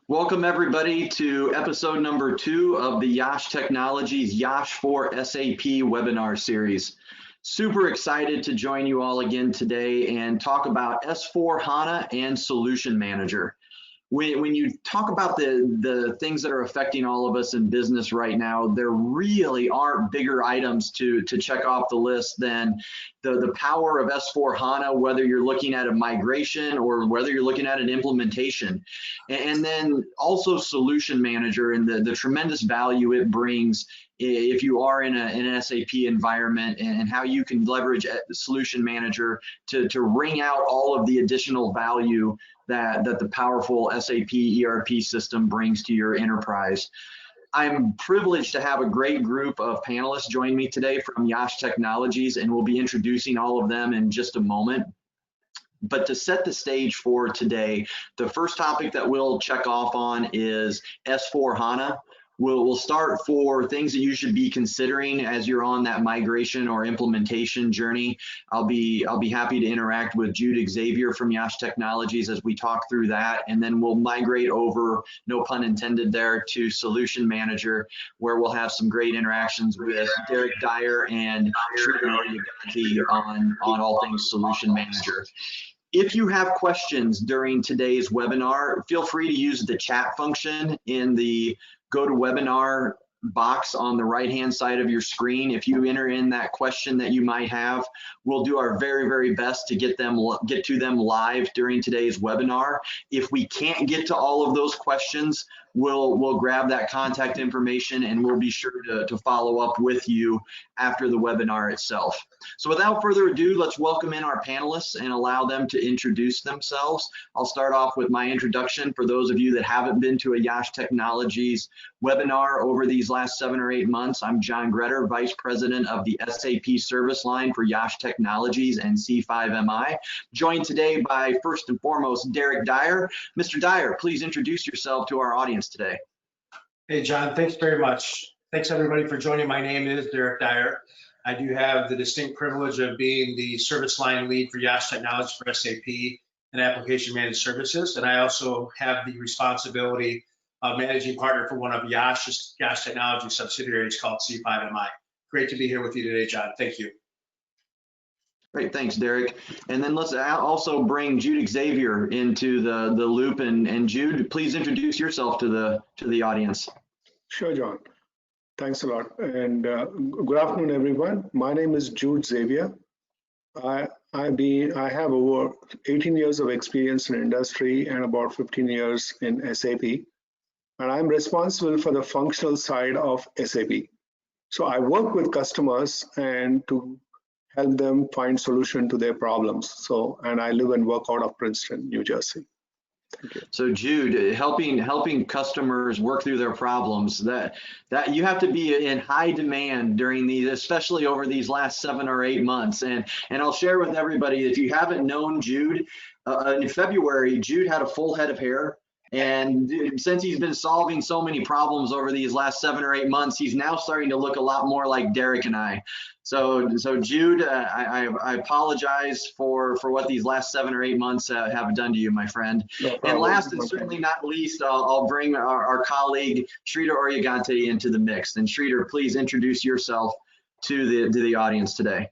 Welcome everybody to episode number 2 of the YASH Technologies YASH4SAP webinar series. Super excited to join you all again today and talk about S4 HANA and Solution Manager. When you talk about the things that are affecting all of us in business right now, there really aren't bigger items to check off the list than the power of S4 HANA, whether you're looking at a migration or whether you're looking at an implementation. And then also Solution Manager and the tremendous value it brings if you are in an SAP environment, and how you can leverage the Solution Manager to wring out all of the additional value that the powerful SAP ERP system brings to your enterprise. I'm privileged to have a great group of panelists join me today from YASH Technologies, and we'll be introducing all of them in just a moment. But to set the stage for today, the first topic that we'll check off on is S4 HANA. We'll start for things that you should be considering as you're on that migration or implementation journey. I'll be happy to interact with Jude Xavier from YASH Technologies as we talk through that, and then we'll migrate over, no pun intended there, to Solution Manager, where we'll have some great interactions with Derek Dyer and Sridhar on all things Solution Manager. If you have questions during today's webinar, feel free to use the chat function in the GoToWebinar box on the right-hand side of your screen. If you enter in that question that you might have, we'll do our very best to get to them live during today's webinar. If we can't get to all of those questions, we'll grab that contact information and we'll be sure to follow up with you after the webinar itself. So without further ado, let's welcome in our panelists and allow them to introduce themselves. I'll start off with my introduction for those of you that haven't been to a YASH Technologies webinar over these last 7 or 8 months. I'm John Gretter, Vice President of the SAP service line for YASH Technologies and C5MI, joined today by first and foremost Derek Dyer. Mr. Dyer, please introduce yourself to our audience today. Hey, John, thanks very much. Thanks everybody for joining. My name is Derek Dyer. I do have the distinct privilege of being the service line lead for YASH Technologies for SAP and Application Managed Services. And I also have the responsibility of managing partner for one of YASH Technologies subsidiaries called C5MI. Great to be here with you today, John. Thank you. Great, thanks, Derek. And then let's also bring Jude Xavier into the loop. And Jude, please introduce yourself to the audience. Sure, John. Thanks a lot. And good afternoon, everyone. My name is Jude Xavier. I have over 18 years of experience in industry and about 15 years in SAP. And I'm responsible for the functional side of SAP. So I work with customers and to help them find solution to their problems. And I live and work out of Princeton, New Jersey. Thank you. So Jude, helping customers work through their problems, that you have to be in high demand during these, especially over these last 7 or 8 months. And I'll share with everybody, if you haven't known Jude, in February, Jude had a full head of hair. And since he's been solving so many problems over these last 7 or 8 months, he's now starting to look a lot more like Derek and I. So Jude, I apologize for what these last 7 or 8 months have done to you, my friend. No problem. And last and certainly not least, I'll bring our colleague Sridhar Origanti into the mix. And Sridhar, please introduce yourself to the audience today.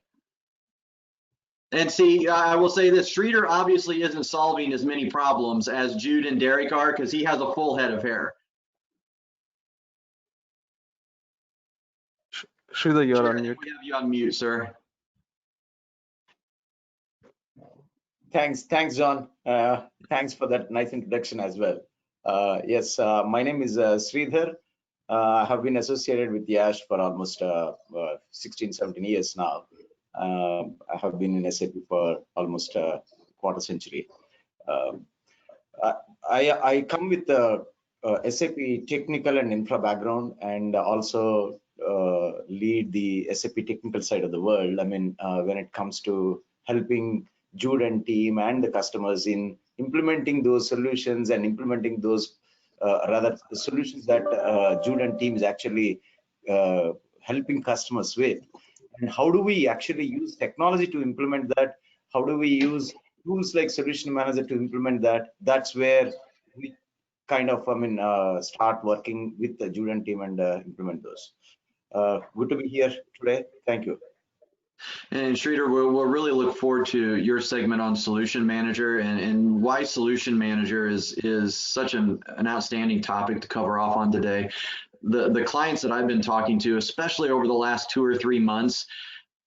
And see, I will say this, Sridhar obviously isn't solving as many problems as Jude and Derek are, because he has a full head of hair. Sridhar, you're on mute. We have you on mute, sir. Thanks, John. Thanks for that nice introduction as well. Yes, my name is Sridhar. I have been associated with YASH for almost 16, 17 years now. I have been in SAP for almost a quarter century. I come with the SAP technical and infra background, and also lead the SAP technical side of the world. I mean, when it comes to helping Jude and team and the customers in implementing those solutions and implementing those rather solutions that Jude and team is actually helping customers with. And how do we actually use technology to implement that? How do we use tools like Solution Manager to implement that? That's where we kind of, start working with the Jude and team and implement those. Good to be here today. Thank you. And Sridhar, we'll really look forward to your segment on Solution Manager and why Solution Manager is such an outstanding topic to cover off on today. The clients that I've been talking to, especially over the last 2 or 3 months,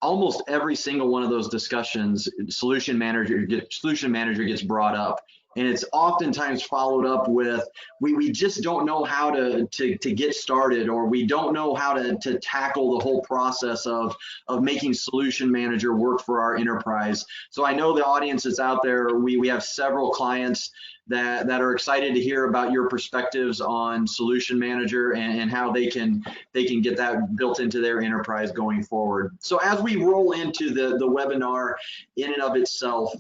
almost every single one of those discussions, Solution Manager gets brought up. And it's oftentimes followed up with, we just don't know how to get started, or we don't know how to tackle the whole process of making Solution Manager work for our enterprise. So I know the audience is out there. We have several clients that are excited to hear about your perspectives on Solution Manager and how they can get that built into their enterprise going forward. So as we roll into the webinar in and of itself,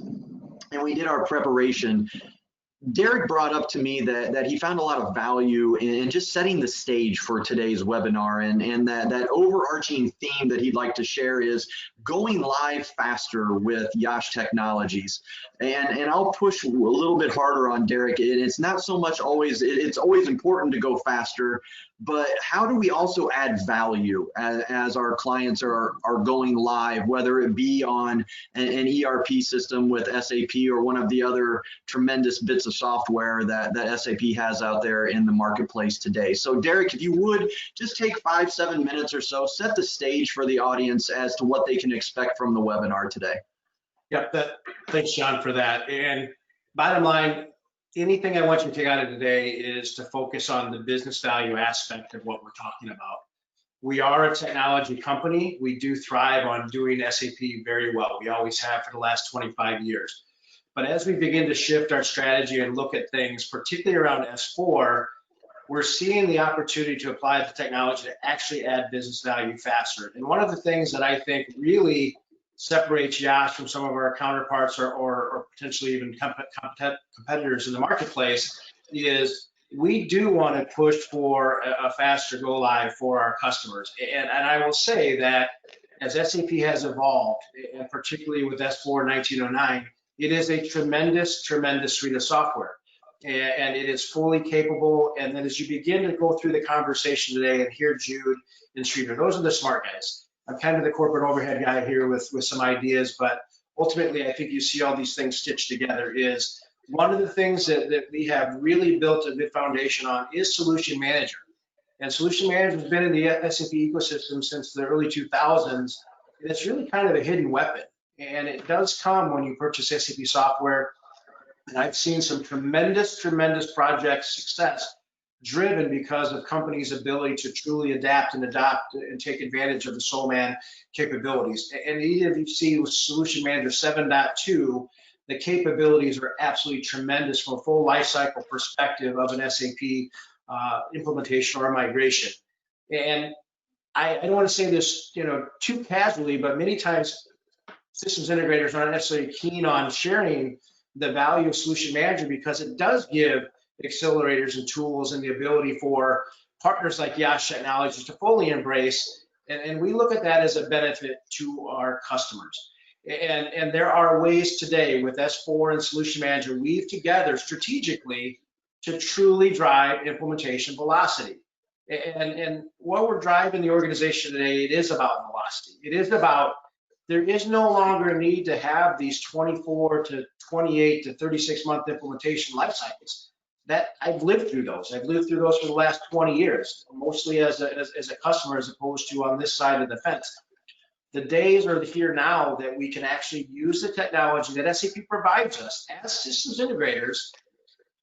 and we did our preparation, Derek brought up to me that he found a lot of value in just setting the stage for today's webinar, and that overarching theme that he'd like to share is going live faster with YASH technologies. And I'll push a little bit harder on Derek. It's not so much always, it's always important to go faster, but how do we also add value as our clients are going live, whether it be on an ERP system with SAP or one of the other tremendous bits of software that SAP has out there in the marketplace today. So Derek, if you would just take 5-7 minutes or so, set the stage for the audience as to what they can expect from the webinar today. Yep, thanks, John, for that. And bottom line, anything I want you to take out of today is to focus on the business value aspect of what we're talking about. We are a technology company. We do thrive on doing SAP very well. We always have for the last 25 years. But as we begin to shift our strategy and look at things, particularly around S4, we're seeing the opportunity to apply the technology to actually add business value faster. And one of the things that I think really separates YASH from some of our counterparts or potentially even competitors in the marketplace is we do want to push for a faster go live for our customers. And I will say that as SAP has evolved, and particularly with S4 1909, it is a tremendous suite of software. And it is fully capable. And then as you begin to go through the conversation today and hear Jude and Sridhar, those are the smart guys. I'm kind of the corporate overhead guy here with some ideas, but ultimately I think you see all these things stitched together. Is one of the things that we have really built a good foundation on is Solution Manager. And Solution Manager has been in the SAP ecosystem since the early 2000s, and it's really kind of a hidden weapon. And it does come when you purchase SAP software. And I've seen some tremendous project success driven because of companies' ability to truly adapt and adopt and take advantage of the SolMan capabilities. And even if you see with Solution Manager 7.2, the capabilities are absolutely tremendous from a full lifecycle perspective of an SAP implementation or migration. And I don't want to say this, too casually, but many times systems integrators aren't necessarily keen on sharing the value of Solution Manager because it does give accelerators and tools and the ability for partners like YASH Technologies to fully embrace. And we look at that as a benefit to our customers. And there are ways today with S4 and Solution Manager weave together strategically to truly drive implementation velocity. And what we're driving the organization today, it is about velocity. It is about, there is no longer a need to have these 24 to 28 to 36 month implementation life cycles. That I've lived through those. I've lived through those for the last 20 years, mostly as a customer as opposed to on this side of the fence. The days are here now that we can actually use the technology that SAP provides us as systems integrators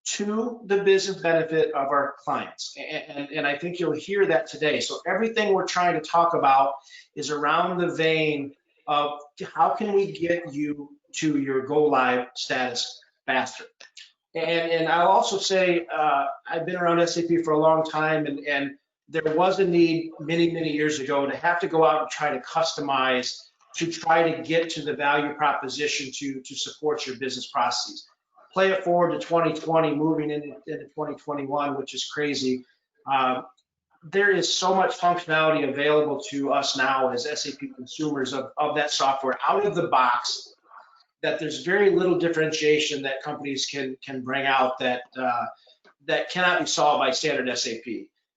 to the business benefit of our clients. And I think you'll hear that today. So everything we're trying to talk about is around the vein of how can we get you to your go live status faster. And I'll also say I've been around SAP for a long time, and there was a need many years ago to have to go out and try to customize to try to get to the value proposition to support your business processes. Play it forward to 2020, moving into 2021, which is crazy. There is so much functionality available to us now as SAP consumers of that software out of the box that there's very little differentiation that companies can bring out that that cannot be solved by standard SAP.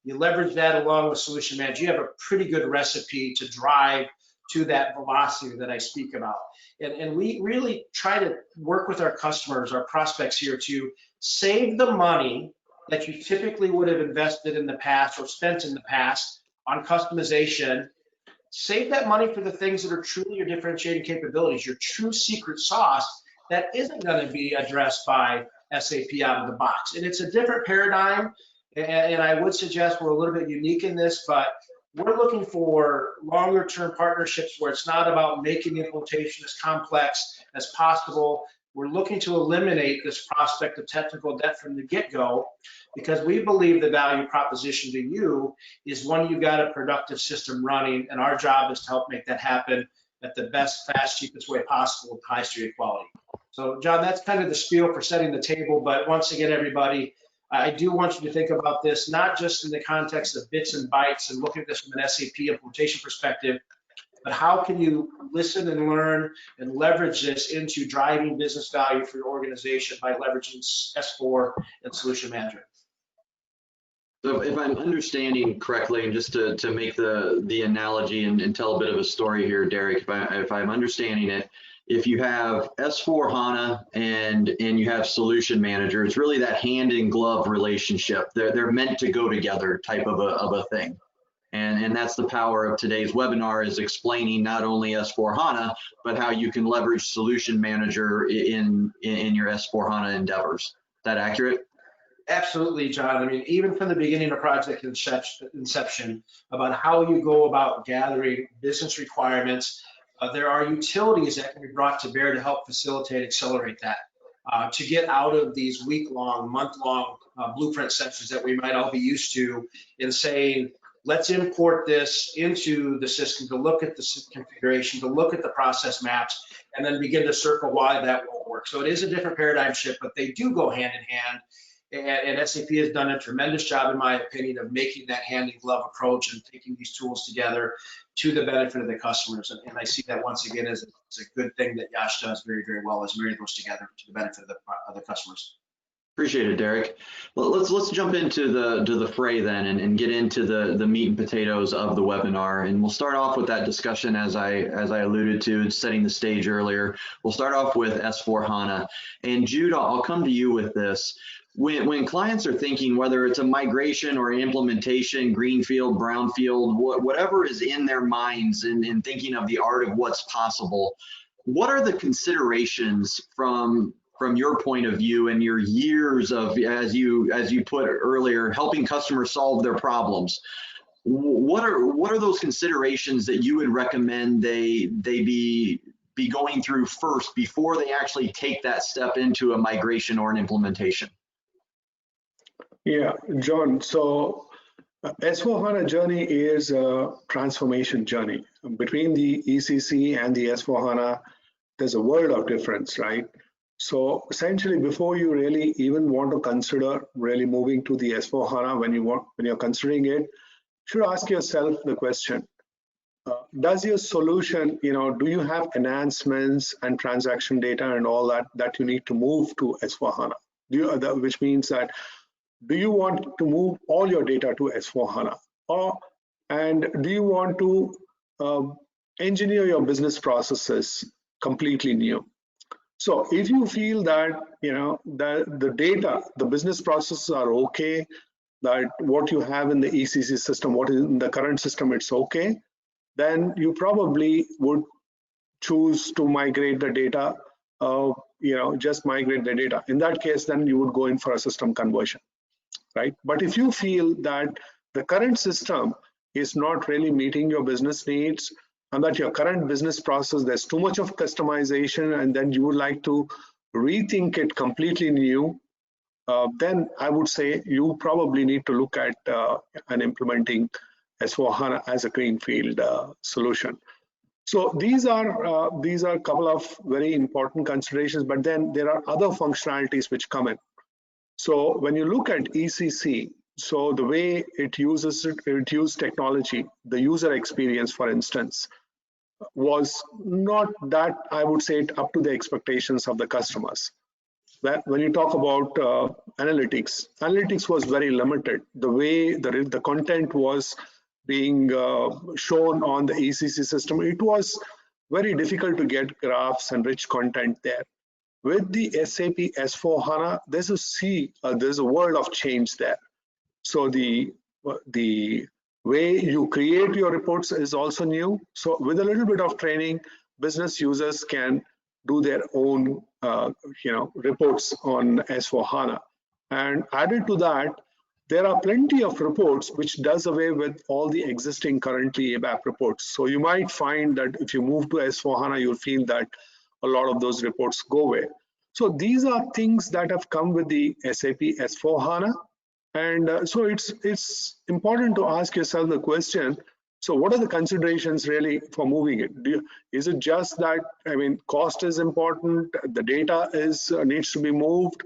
You leverage that along with Solution Manager, you have a pretty good recipe to drive to that velocity that I speak about. And we really try to work with our customers, our prospects here, to save the money that you typically would have invested in the past or spent in the past on customization. Save that money for the things that are truly your differentiating capabilities, your true secret sauce that isn't going to be addressed by SAP out of the box. And it's a different paradigm, and I would suggest we're a little bit unique in this, but we're looking for longer term partnerships where it's not about making the implementation as complex as possible. We're looking to eliminate this prospect of technical debt from the get-go, because we believe the value proposition to you is when you've got a productive system running, and our job is to help make that happen at the best, fast, cheapest way possible with highest degree of quality. So, John, that's kind of the spiel for setting the table. But once again, everybody, I do want you to think about this, not just in the context of bits and bytes and look at this from an SAP implementation perspective, but how can you listen and learn and leverage this into driving business value for your organization by leveraging S4 and Solution Manager. So if I'm understanding correctly, and just to make the analogy and tell a bit of a story here, Derek, if I'm understanding it, if you have S4 HANA and you have Solution Manager, it's really that hand in glove relationship. They're meant to go together type of a thing. And that's the power of today's webinar, is explaining not only S4 HANA, but how you can leverage Solution Manager in your S4 HANA endeavors. Is that accurate? Absolutely, John. I mean, even from the beginning of project inception, about how you go about gathering business requirements, there are utilities that can be brought to bear to help facilitate, accelerate that, to get out of these week-long, month-long blueprint sessions that we might all be used to in saying, let's import this into the system to look at the configuration, to look at the process maps, and then begin to circle why that won't work. So it is a different paradigm shift, but they do go hand in hand. And SAP has done a tremendous job, in my opinion, of making that hand-in-glove approach and taking these tools together to the benefit of the customers. And I see that once again as a good thing that YASH does very, very well, is marry those together to the benefit of the customers. Appreciate it, Derek. Well, let's jump into the fray then and get into the meat and potatoes of the webinar. And we'll start off with that discussion as I alluded to, setting the stage earlier. We'll start off with S4 HANA. And Jude, I'll come to you with this. When clients are thinking, whether it's a migration or an implementation, greenfield, brownfield, whatever is in their minds in thinking of the art of what's possible, what are the considerations from your point of view and your years of, as you put earlier, helping customers solve their problems? What are those considerations that you would recommend they be going through first before they actually take that step into a migration or an implementation? Yeah, John, so S4 HANA journey is a transformation journey. Between the ECC and the S4 HANA, there's a world of difference, right? So essentially, before you really even want to consider really moving to the S4 HANA, when you're considering it, you should ask yourself the question, does your solution, do you have enhancements and transaction data and all that you need to move to S4 HANA? Which means that, do you want to move all your data to S4 HANA? And do you want to engineer your business processes completely new? So if you feel that, the data, the business processes are okay, that what you have in the ECC system, what is in the current system, it's okay, then you probably would choose to migrate the data, just migrate the data. In that case, then you would go in for a system conversion. Right? But if you feel that the current system is not really meeting your business needs, and that your current business process, there's too much of customization, and then you would like to rethink it completely new, then I would say you probably need to look at and implementing S4 HANA as a greenfield solution. So these are a couple of very important considerations, but then there are other functionalities which come in. So when you look at ECC, so the way it uses technology, the user experience, for instance, was not that, I would say, up to the expectations of the customers. when you talk about analytics was very limited. The way the content was being shown on the ECC system, it was very difficult to get graphs and rich content there. With the SAP S4HANA, there's a world of change there. So the way you create your reports is also new. So with a little bit of training, business users can do their own reports on S4HANA. And added to that, there are plenty of reports which does away with all the existing currently ABAP reports. So you might find that if you move to S4HANA, you'll feel that a lot of those reports go away. So these are things that have come with the SAP S4HANA. And so it's important to ask yourself the question, so what are the considerations really for moving it? Is it just that, cost is important, the data needs to be moved,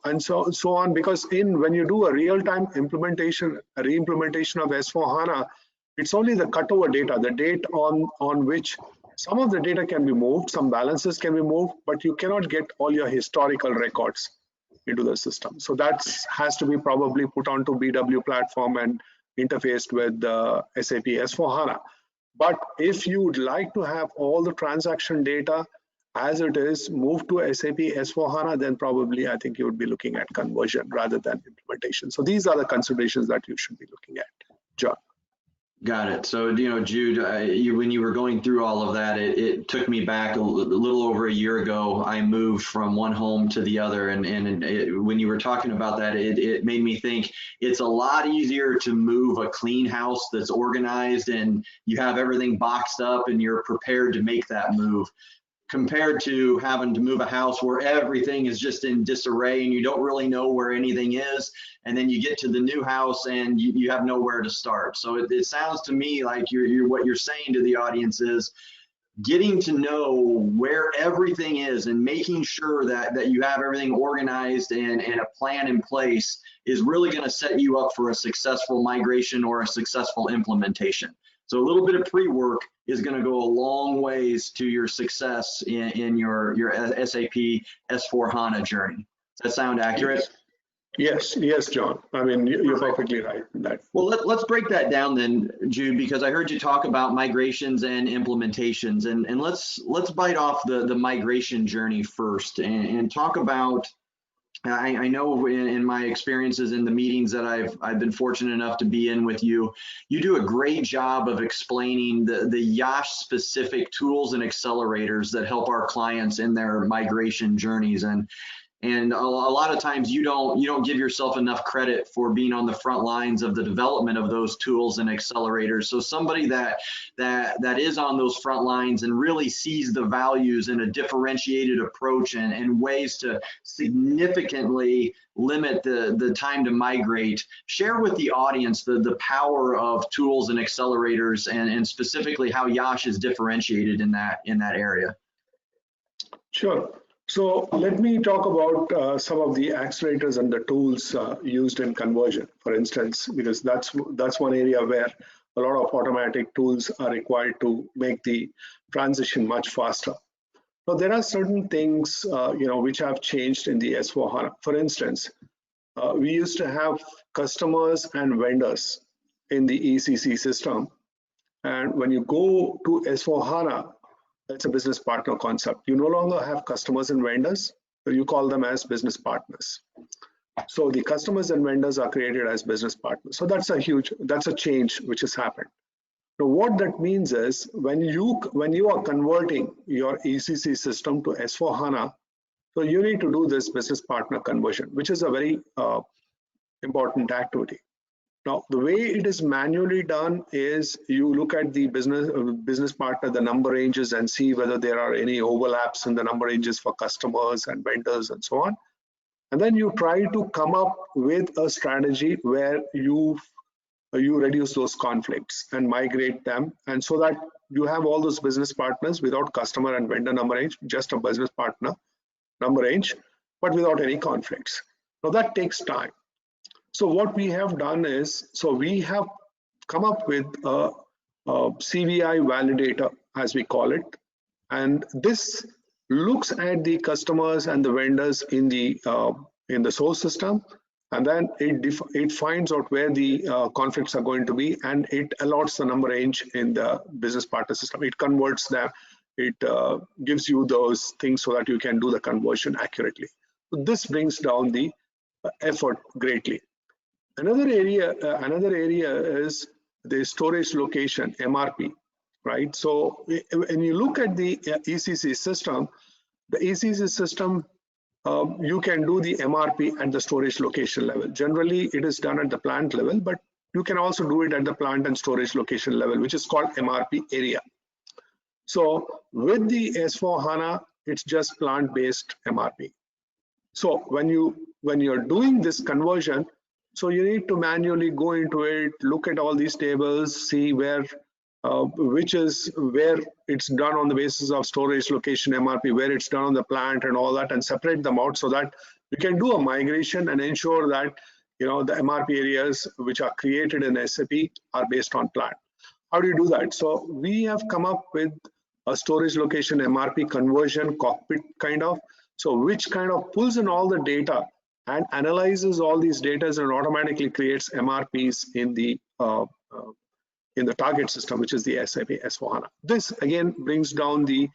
and so on? Because when you do a real-time implementation, a re-implementation of S4HANA, it's only the cutover data, the date on which some of the data can be moved, some balances can be moved, but you cannot get all your historical records into the system. So that has to be probably put onto BW platform and interfaced with the SAP S4HANA. But if you would like to have all the transaction data as it is moved to SAP S4HANA, then probably I think you would be looking at conversion rather than implementation. So these are the considerations that you should be looking at, John. Got it. So, Jude, when you were going through all of that, it took me back a little over a year ago. I moved from one home to the other. And when you were talking about that, it made me think it's a lot easier to move a clean house that's organized and you have everything boxed up and you're prepared to make that move, compared to having to move a house where everything is just in disarray and you don't really know where anything is. And then you get to the new house and you have nowhere to start. So it sounds to me like what you're saying to the audience is getting to know where everything is and making sure that you have everything organized and a plan in place is really going to set you up for a successful migration or a successful implementation. So a little bit of pre-work is going to go a long ways to your success in your SAP S4HANA journey. Does that sound accurate? Yes, John. You're perfectly right in that. Well, let's break that down then, Jude, because I heard you talk about migrations and implementations, and let's bite off the migration journey first and talk about. I know in my experiences in the meetings that I've been fortunate enough to be in with you, you do a great job of explaining the YASH specific tools and accelerators that help our clients in their migration journeys. And a lot of times you don't give yourself enough credit for being on the front lines of the development of those tools and accelerators. So somebody that is on those front lines and really sees the values in a differentiated approach and ways to significantly limit the time to migrate, share with the audience the power of tools and accelerators and specifically how YASH is differentiated in that area. Sure. So let me talk about some of the accelerators and the tools used in conversion, for instance, because that's one area where a lot of automatic tools are required to make the transition much faster. Now, there are certain things which have changed in the S4HANA. For instance, we used to have customers and vendors in the ECC system, and when you go to S4HANA, it's a business partner concept. You no longer have customers and vendors, but you call them as business partners. So the customers and vendors are created as business partners. So that's a change which has happened. Now, what that means is when you are converting your ECC system to S4HANA, so you need to do this business partner conversion, which is a very important activity. Now, the way it is manually done is you look at the business partner, the number ranges, and see whether there are any overlaps in the number ranges for customers and vendors and so on. And then you try to come up with a strategy where you reduce those conflicts and migrate them, and so that you have all those business partners without customer and vendor number range, just a business partner number range, but without any conflicts. Now that takes time. So what we have done is, we have come up with a Cvi Validator, as we call it, and this looks at the customers and the vendors in the source system, and then it finds out where the conflicts are going to be, and it allots the number range in the business partner system. It converts them. It gives you those things so that you can do the conversion accurately. So this brings down the effort greatly. Another area is the storage location, MRP, right? So when you look at the ECC system, the ECC system, you can do the MRP at the storage location level. Generally, it is done at the plant level, but you can also do it at the plant and storage location level, which is called MRP area. So with the S4HANA, it's just plant-based MRP. So when you're doing this conversion, so you need to manually go into it, look at all these tables, see where it's done on the basis of storage location MRP, where it's done on the plant and all that, and separate them out so that you can do a migration and ensure that the MRP areas which are created in SAP are based on plant. How do you do that? So we have come up with a storage location MRP conversion cockpit kind of, so which kind of pulls in all the data and analyzes all these data and automatically creates MRPs in the target system, which is the SAP S4HANA. This again brings down the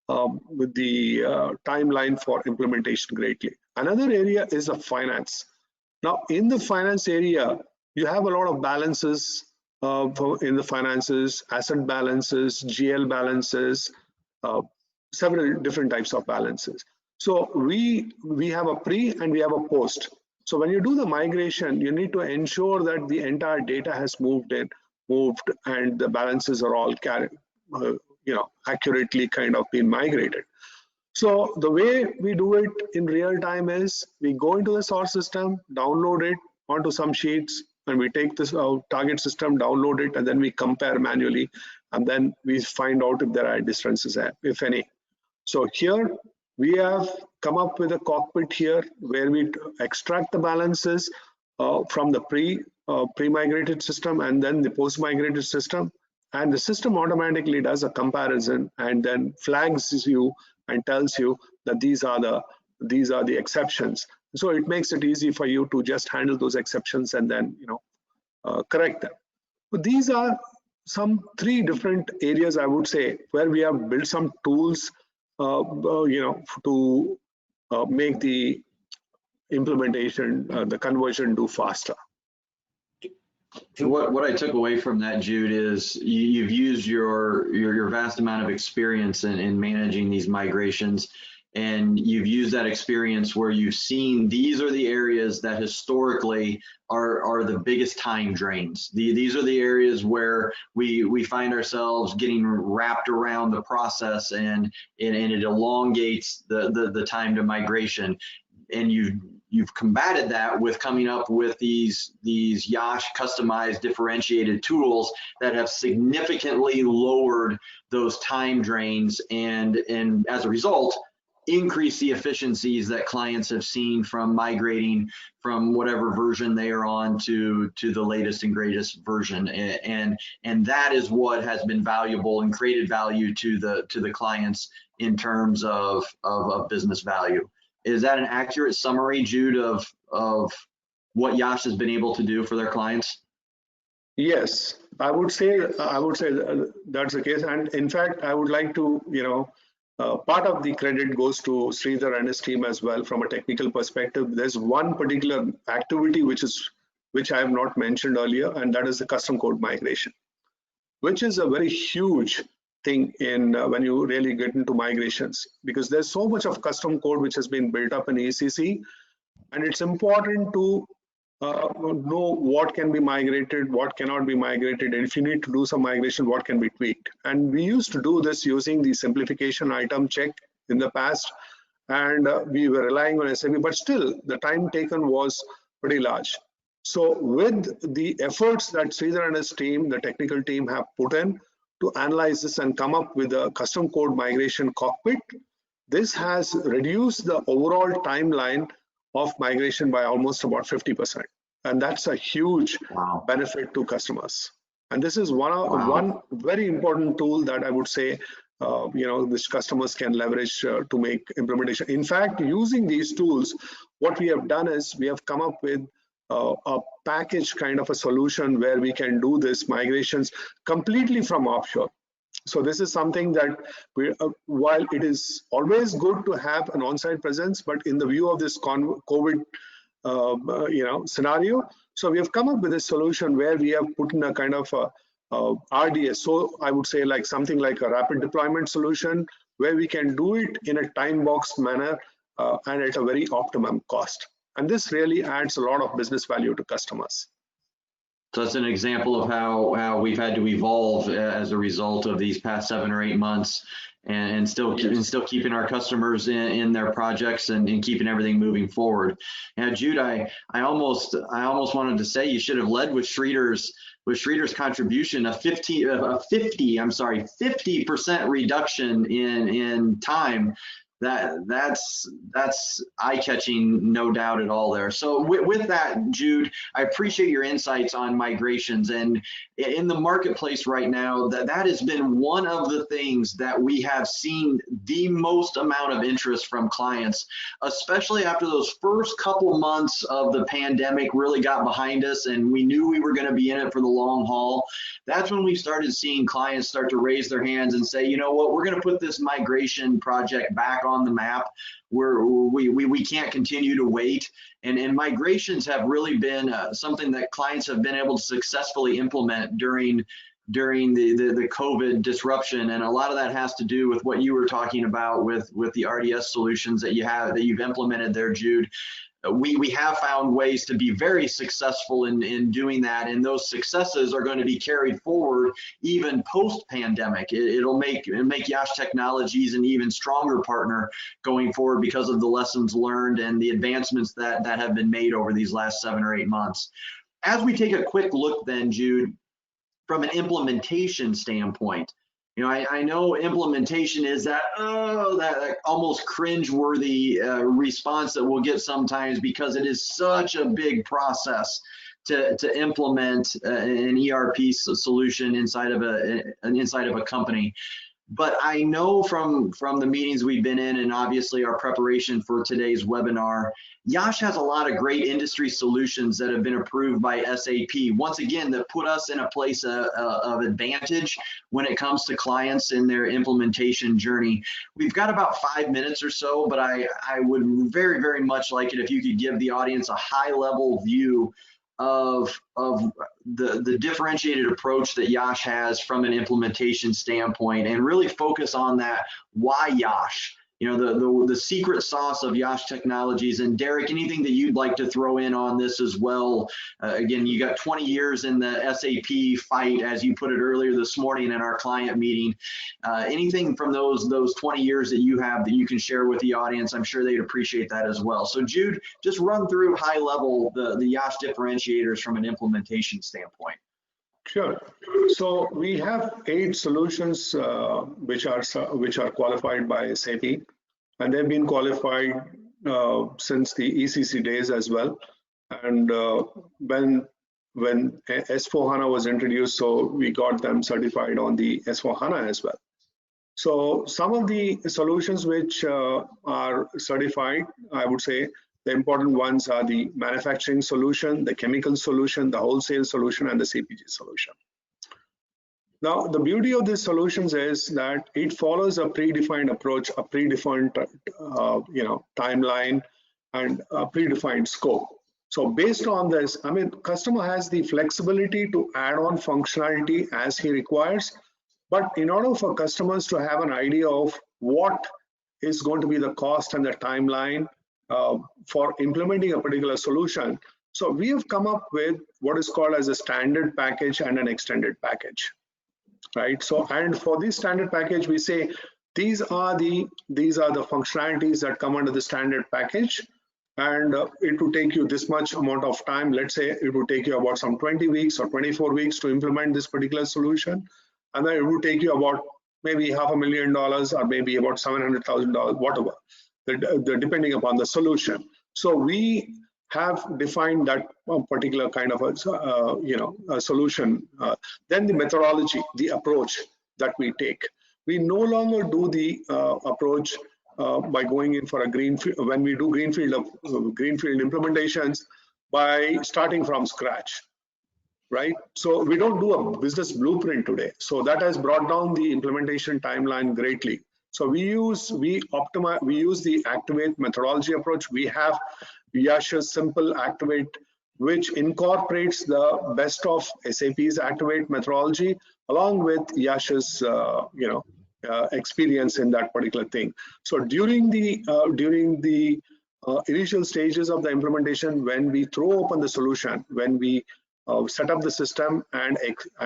timeline for implementation greatly. Another area is the finance. Now, in the finance area, you have a lot of balances in the finances, asset balances, GL balances, several different types of balances. So we have a pre and we have a post. So when you do the migration, you need to ensure that the entire data has moved, and the balances are all accurately kind of been migrated. So the way we do it in real time is we go into the source system, download it onto some sheets, and we take this target system, download it, and then we compare manually, and then we find out if there are differences, if any. So here we have come up with a cockpit here where we extract the balances from the pre-migrated system and then the post-migrated system, and the system automatically does a comparison and then flags you and tells you that these are the exceptions. So it makes it easy for you to just handle those exceptions and then correct them. But these are some 3 different areas, I would say, where we have built some tools to make the implementation, the conversion do faster. What I took away from that, Jude, is you've used your vast amount of experience in managing these migrations, and you've used that experience where you've seen these are the areas that historically are the biggest time drains. These are the areas where we find ourselves getting wrapped around the process, and it elongates the time to migration. And you've combated that with coming up with these YASH customized differentiated tools that have significantly lowered those time drains, and as a result increase the efficiencies that clients have seen from migrating from whatever version they are on to the latest and greatest version, and that is what has been valuable and created value to the clients in terms of business value. Is that an accurate summary, Jude, of what YASH has been able to do for their clients? Yes, I would say that's the case. And in fact, I would like to, part of the credit goes to Sridhar and his team as well from a technical perspective. There's one particular activity which I have not mentioned earlier, and that is the custom code migration, which is a very huge thing in when you really get into migrations, because there's so much of custom code which has been built up in ECC, and it's important to know what can be migrated, what cannot be migrated, and if you need to do some migration, what can be tweaked. And we used to do this using the simplification item check in the past, and we were relying on SAP, but still the time taken was pretty large. So with the efforts that Sridhar and his team, the technical team, have put in to analyze this and come up with a custom code migration cockpit, this has reduced the overall timeline of migration by almost about 50%. And that's a huge benefit to customers. And this is one very important tool that I would say which customers can leverage to make implementation. In fact, using these tools, what we have done is we have come up with a package kind of a solution where we can do this migrations completely from offshore. So this is something that while it is always good to have an on-site presence, but in the view of this COVID scenario, so we have come up with a solution where we have put in a kind of a RDS. So I would say like something like a rapid deployment solution where we can do it in a time-boxed manner and at a very optimum cost. And this really adds a lot of business value to customers. So that's an example of how we've had to evolve as a result of these past 7 or 8 months, and still keeping our customers in their projects and keeping everything moving forward. Now, Jude, I almost wanted to say you should have led with Sridhar's contribution, a 50% reduction in time. That's eye-catching, no doubt at all there. So with that, Jude, I appreciate your insights on migrations, and in the marketplace right now, that has been one of the things that we have seen the most amount of interest from clients, especially after those first couple months of the pandemic really got behind us and we knew we were going to be in it for the long haul. That's when we started seeing clients start to raise their hands and say, you know what, we're going to put this migration project back on the map. We can't continue to wait, and migrations have really been something that clients have been able to successfully implement during the COVID disruption, and a lot of that has to do with what you were talking about with the RDS solutions that you've implemented there, Jude. We have found ways to be very successful in doing that, and those successes are going to be carried forward even post-pandemic. It'll make YASH Technologies an even stronger partner going forward because of the lessons learned and the advancements that have been made over these last 7 or 8 months. As we take a quick look then, Jude, from an implementation standpoint, you know, I know implementation is that almost cringe-worthy response that we'll get sometimes because it is such a big process to implement an ERP solution inside of a company. But I know from the meetings we've been in, and obviously our preparation for today's webinar, YASH has a lot of great industry solutions that have been approved by SAP. Once again, that put us in a place of advantage when it comes to clients in their implementation journey. We've got about 5 minutes or so, but I would very, very much like it if you could give the audience a high-level view of the differentiated approach that YASH has from an implementation standpoint, and really focus on that why YASH, you know, the secret sauce of YASH Technologies. And Derek, anything that you'd like to throw in on this as well? Again, you got 20 years in the SAP fight, as you put it earlier this morning in our client meeting. Anything from those 20 years that you have that you can share with the audience, I'm sure they'd appreciate that as well. So Jude, just run through high level the YASH differentiators from an implementation standpoint. Sure. So we have 8 solutions which are qualified by SAP, and they've been qualified since the ECC days as well. And when S4Hana was introduced, so we got them certified on the S4Hana as well. So some of the solutions which are certified, I would say, the important ones are the manufacturing solution, the chemical solution, the wholesale solution, and the CPG solution. Now, the beauty of these solutions is that it follows a predefined approach, a predefined timeline, and a predefined scope. So based on this, I mean, customer has the flexibility to add on functionality as he requires. But in order for customers to have an idea of what is going to be the cost and the timeline for implementing a particular solution, so we have come up with what is called as a standard package and an extended package, right? So, and for this standard package, we say these are the functionalities that come under the standard package, and it will take you this much amount of time. Let's say it will take you about some 20 weeks or 24 weeks to implement this particular solution, and then it will take you about maybe $500,000 or maybe about $700,000, whatever, depending upon the solution. So we have defined that particular kind of a solution. Then the methodology, the approach that we take. We no longer do the approach by going in for a greenfield, when we do greenfield implementations, by starting from scratch, right? So we don't do a business blueprint today. So that has brought down the implementation timeline greatly. So we use the Activate methodology approach. We have YASH's simple Activate, which incorporates the best of SAP's Activate methodology along with YASH's experience in that particular thing. So during the initial stages of the implementation, when we throw open the solution, when we set up the system and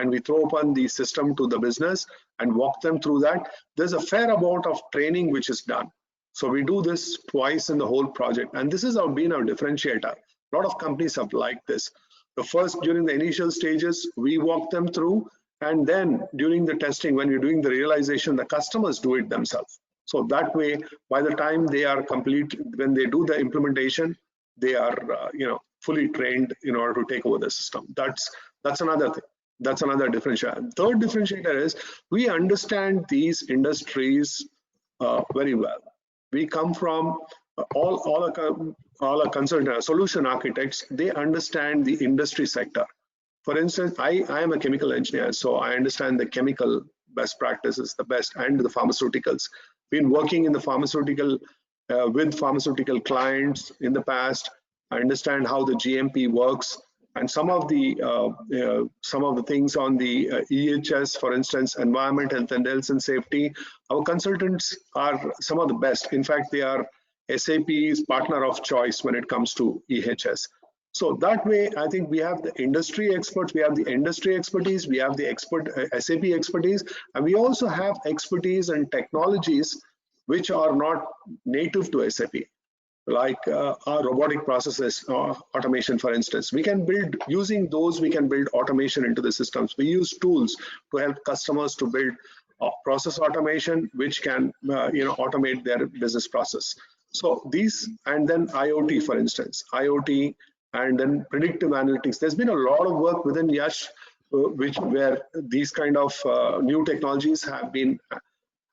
we throw open the system to the business and walk them through that, there's a fair amount of training which is done. So we do this twice in the whole project, and this has been our differentiator. A lot of companies have liked this. The first, during the initial stages, we walk them through, and then during the testing, when we're doing the realization, the customers do it themselves. So that way, by the time they are complete, when they do the implementation, they are fully trained in order to take over the system. That's another thing. That's another differentiator. Third differentiator is we understand these industries very well. We come from all our consultant solution architects. They understand the industry sector. For instance, I am a chemical engineer, so I understand the chemical best practices, the best, and the pharmaceuticals. Been working in the pharmaceutical with pharmaceutical clients in the past. I understand how the GMP works, and some of the things on the EHS, for instance, environment, health and safety. Our consultants are some of the best. In fact, they are SAP's partner of choice when it comes to EHS. So that way, I think we have the industry experts, we have the industry expertise, we have the SAP expertise, and we also have expertise and technologies which are not native to SAP, like our robotic processes automation, for instance. We can build, using those, we can build automation into the systems. We use tools to help customers to build process automation, which can automate their business process. So these, and then IoT, for instance, IoT, and then predictive analytics. There's been a lot of work within YASH, where these kind of new technologies have been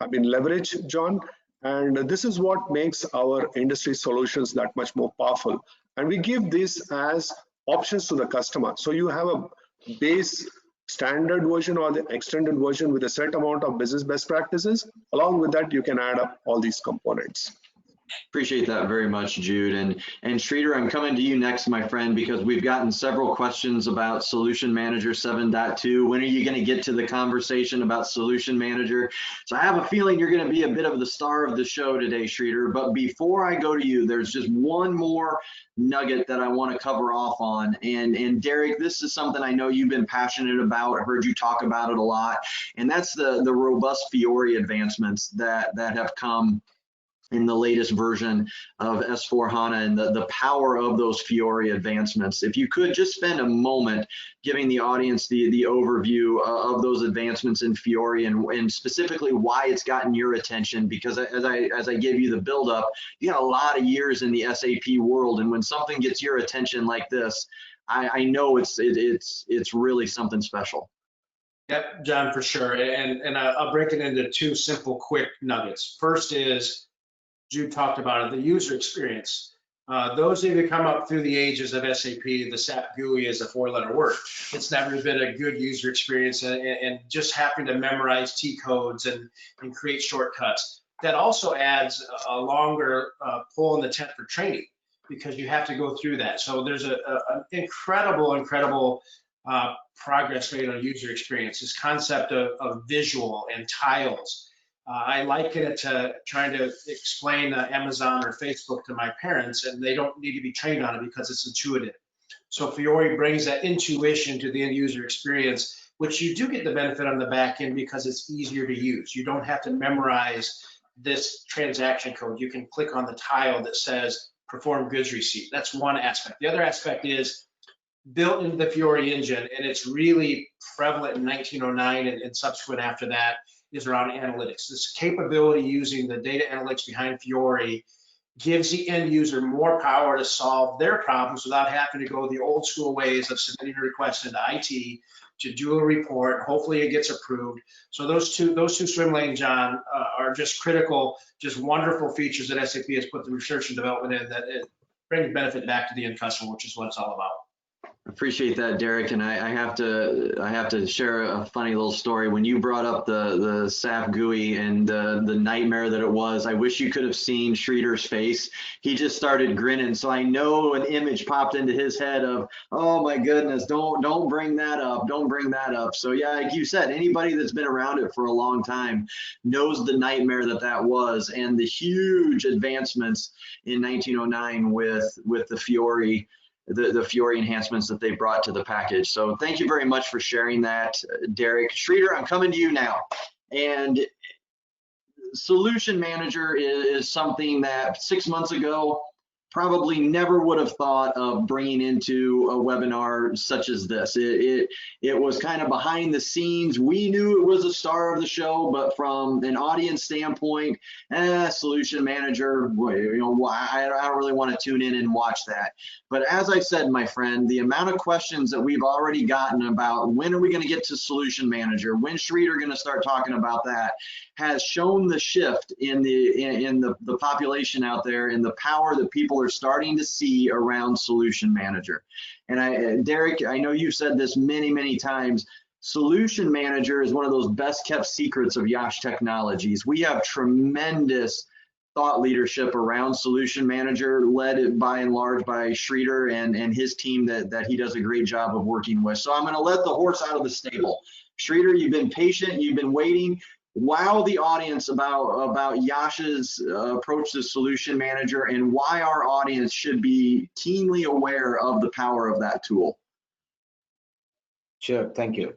leveraged, John. And this is what makes our industry solutions that much more powerful. And we give this as options to the customer. So you have a base standard version or the extended version with a set amount of business best practices. Along with that, you can add up all these components. Appreciate that very much, Jude. And Sridhar, I'm coming to you next, my friend, because we've gotten several questions about Solution Manager 7.2. When are you going to get to the conversation about Solution Manager? So I have a feeling you're going to be a bit of the star of the show today, Sridhar. But before I go to you, there's just one more nugget that I want to cover off on. And Derek, this is something I know you've been passionate about. I heard you talk about it a lot. And that's the robust Fiori advancements that have come in the latest version of S/4HANA, and the power of those Fiori advancements. If you could just spend a moment giving the audience the overview of those advancements in Fiori, and specifically why it's gotten your attention, because as I gave you the buildup, you got a lot of years in the SAP world, and when something gets your attention like this, I know it's really something special. Yep, John, for sure. And I'll break it into two simple, quick nuggets. First is, Jude talked about it, the user experience. Those of you who come up through the ages of SAP, the SAP GUI is a 4-letter word. It's never been a good user experience, and just having to memorize T codes and create shortcuts. That also adds a longer pull in the tent for training, because you have to go through that. So there's an incredible progress made on user experience. This concept of visual and tiles. I liken it to trying to explain Amazon or Facebook to my parents, and they don't need to be trained on it because it's intuitive. So Fiori brings that intuition to the end user experience, which you do get the benefit on the back end because it's easier to use. You don't have to memorize this transaction code. You can click on the tile that says perform goods receipt. That's one aspect. The other aspect is built into the Fiori engine, and it's really prevalent in 1909 and subsequent after that, is around analytics. This capability using the data analytics behind Fiori gives the end user more power to solve their problems without having to go the old school ways of submitting a request into IT to do a report. Hopefully it gets approved. So those two swim lanes, John, are just critical, just wonderful features that SAP has put the research and development in that it brings benefit back to the end customer, which is what it's all about. Appreciate that, Derek. And I have to share a funny little story. When you brought up the SAP GUI and the nightmare that it was, I wish you could have seen Schroeder's face. He just started grinning. So I know an image popped into his head of, oh my goodness, don't bring that up, don't bring that up. So yeah, like you said, anybody that's been around it for a long time knows the nightmare that was, and the huge advancements in 1909 with the Fiori. The Fiori enhancements that they brought to the package. So thank you very much for sharing that, Derek. Schroeder, I'm coming to you now. And Solution Manager is something that 6 months ago probably never would have thought of bringing into a webinar such as this. It was kind of behind the scenes. We knew it was a star of the show, but from an audience standpoint, Solution Manager, I don't really want to tune in and watch that. But as I said, my friend, the amount of questions that we've already gotten about when are we going to get to Solution Manager, when's Schroeder going to start talking about that, has shown the shift in the population out there and the power that people are starting to see around Solution Manager. And Derek, I know you've said this many times, Solution Manager is one of those best kept secrets of YASH Technologies. We have tremendous thought leadership around Solution Manager, led by and large by Schroeder and his team that he does a great job of working with. So I'm going to let the horse out of the stable. Schroeder, you've been patient, you've been waiting. Wow the audience about YASH's approach to Solution Manager and why our audience should be keenly aware of the power of that tool. Sure, thank you.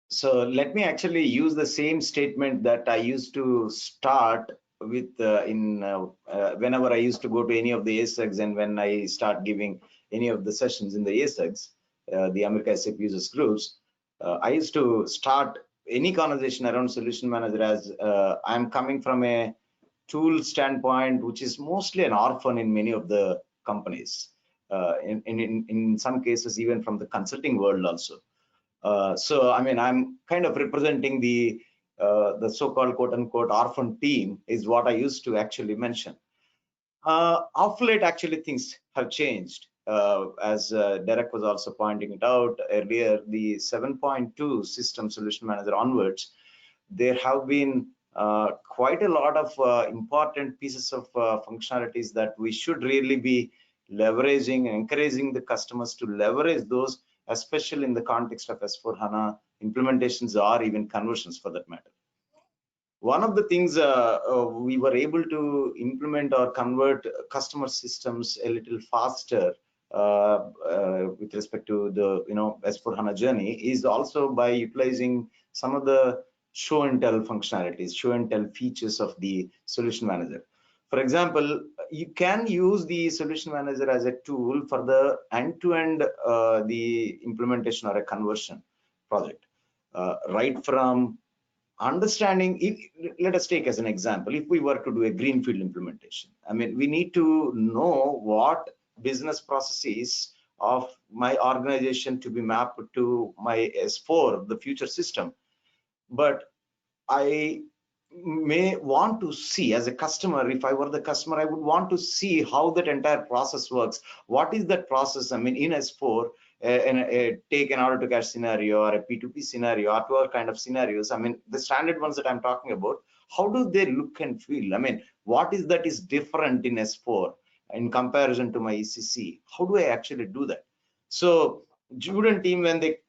So let me actually use the same statement that I used to start with whenever I used to go to any of the ASEGs and when I start giving any of the sessions in the ASEGs, the America SAP users groups, I used to start any conversation around Solution Manager as I'm coming from a tool standpoint, which is mostly an orphan in many of the companies, in some cases even from the consulting world also. So I mean, I'm kind of representing the so-called quote-unquote orphan team is what I used to actually mention. Of late, actually, things have changed. As Derek was also pointing it out earlier, the 7.2 system Solution Manager onwards, there have been quite a lot of important pieces of functionalities that we should really be leveraging and encouraging the customers to leverage those, especially in the context of S4HANA implementations or even conversions for that matter. One of the things we were able to implement or convert customer systems a little faster with respect to the S4HANA journey is also by utilizing some of the show and tell functionalities, show and tell features of the Solution Manager. For example, you can use the Solution Manager as a tool for the end-to-end the implementation or a conversion project, right from understanding. Let us take as an example, if we were to do a greenfield implementation, I mean, we need to know what business processes of my organization to be mapped to my S4, the future system. But I may want to see as a customer, if I were the customer, I would want to see how that entire process works. What is that process? I mean, in S4, take an order to cash scenario or a P2P scenario or two kind of scenarios. I mean, the standard ones that I'm talking about, how do they look and feel? I mean, what is that is different in S4 in comparison to my ECC? How do I actually do that? So Jude and team, when they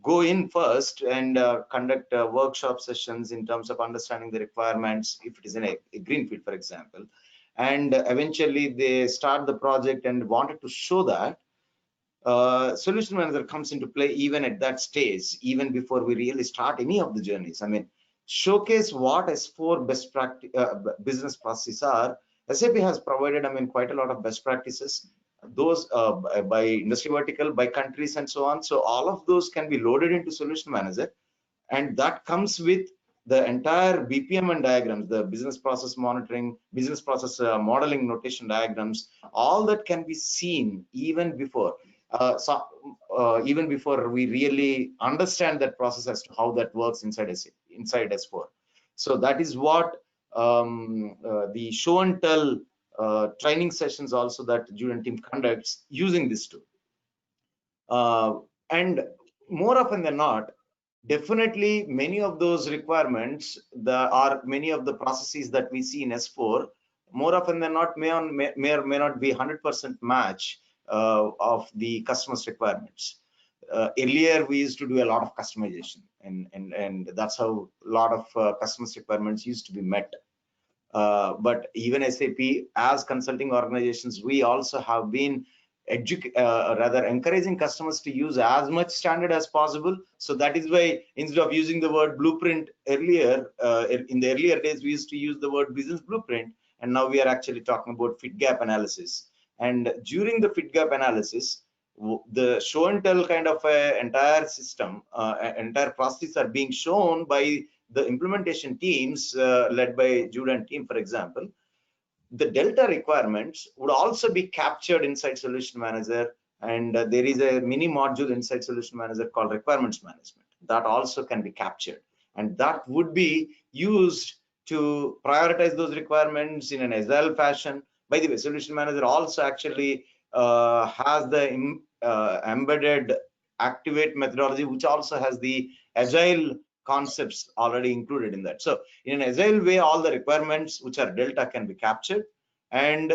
go in first and conduct workshop sessions in terms of understanding the requirements, if it is in a greenfield, for example, and eventually they start the project and wanted to show that, Solution Manager comes into play even at that stage, even before we really start any of the journeys. I mean, showcase what S4 best practice business processes are. SAP has provided, I mean, quite a lot of best practices, those by industry vertical, by countries and so on. So all of those can be loaded into Solution Manager, and that comes with the entire BPM and diagrams, the business process monitoring, business process modeling notation diagrams, all that can be seen even before. So even before we really understand that process as to how that works inside S4. So that is what the show and tell training sessions also that Jude and team conducts using this tool. And more often than not, definitely many of those requirements, many of the processes that we see in S4, more often than not may or may not be 100% match of the customer's requirements. Earlier we used to do a lot of customization, and that's how a lot of customers' requirements used to be met. But even SAP, as consulting organizations, we also have been rather encouraging customers to use as much standard as possible. So that is why instead of using the word blueprint earlier, in the earlier days, we used to use the word business blueprint, and now we are actually talking about fit gap analysis. And during the fit gap analysis, the show and tell kind of entire system, entire processes are being shown by the implementation teams led by Jude and team, for example. The delta requirements would also be captured inside Solution Manager, and there is a mini module inside Solution Manager called Requirements Management that also can be captured, and that would be used to prioritize those requirements in an agile fashion. By the way, Solution Manager also actually has the embedded activate methodology, which also has the agile concepts already included in that. So in an agile way, all the requirements which are delta can be captured, and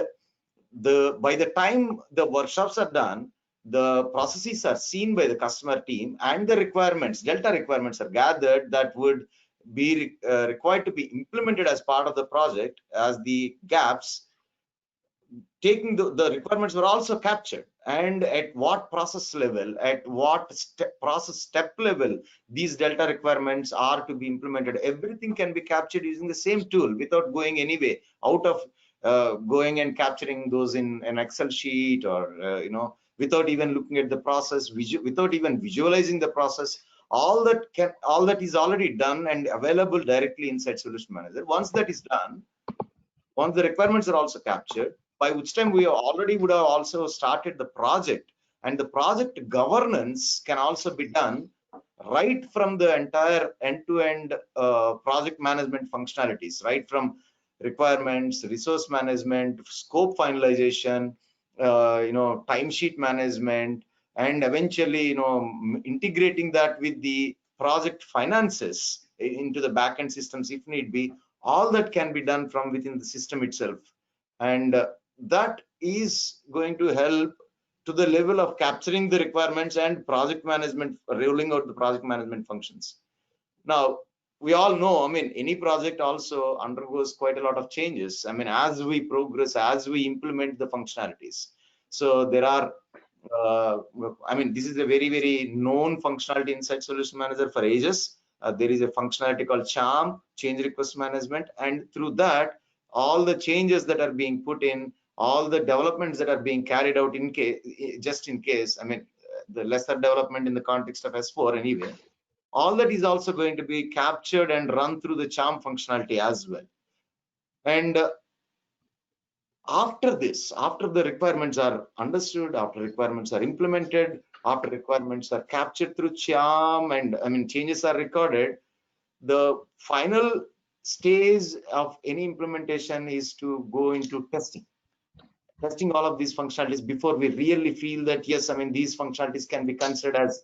by the time the workshops are done, the processes are seen by the customer team, and the requirements, delta requirements, are gathered that would be required to be implemented as part of the project as the gaps. Taking the requirements were also captured, and at what process level, at what process step level these delta requirements are to be implemented, everything can be captured using the same tool without going anyway out of going and capturing those in an Excel sheet, or without even looking at the process, without even visualizing the process. All that is already done and available directly inside Solution Manager. Once that is done, once the requirements are also captured, by which time we already would have also started the project, and the project governance can also be done right from the entire end-to-end project management functionalities, right from requirements, resource management, scope finalization, timesheet management, and eventually integrating that with the project finances into the backend systems if need be. All that can be done from within the system itself, and that is going to help to the level of capturing the requirements and project management, rolling out the project management functions. Now, we all know, any project also undergoes quite a lot of changes. As we progress, as we implement the functionalities. So there are, this is a very, very known functionality inside Solution Manager for ages. There is a functionality called CHARM, Change Request Management, and through that, all the changes that are being put in, all the developments that are being carried out just in case, the lesser development in the context of S4 anyway, all that is also going to be captured and run through the CHARM functionality as well. And after this, after the requirements are understood, after requirements are implemented, after requirements are captured through CHARM, and changes are recorded, the final stage of any implementation is to go into testing all of these functionalities before we really feel that yes, these functionalities can be considered as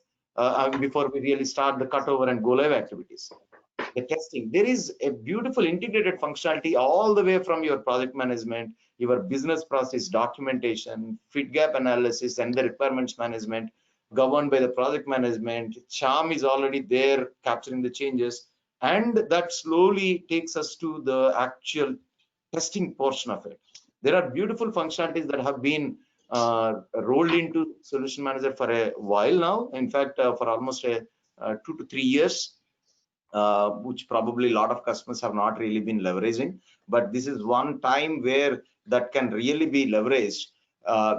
before we really start the cutover and go live activities. The testing, there is a beautiful integrated functionality all the way from your project management, your business process documentation, fit gap analysis, and the requirements management governed by the project management. CHARM is already there capturing the changes, and that slowly takes us to the actual testing portion of it. There are beautiful functionalities that have been rolled into Solution Manager for a while now. In fact, for almost 2 to 3 years, which probably a lot of customers have not really been leveraging. But this is one time where that can really be leveraged,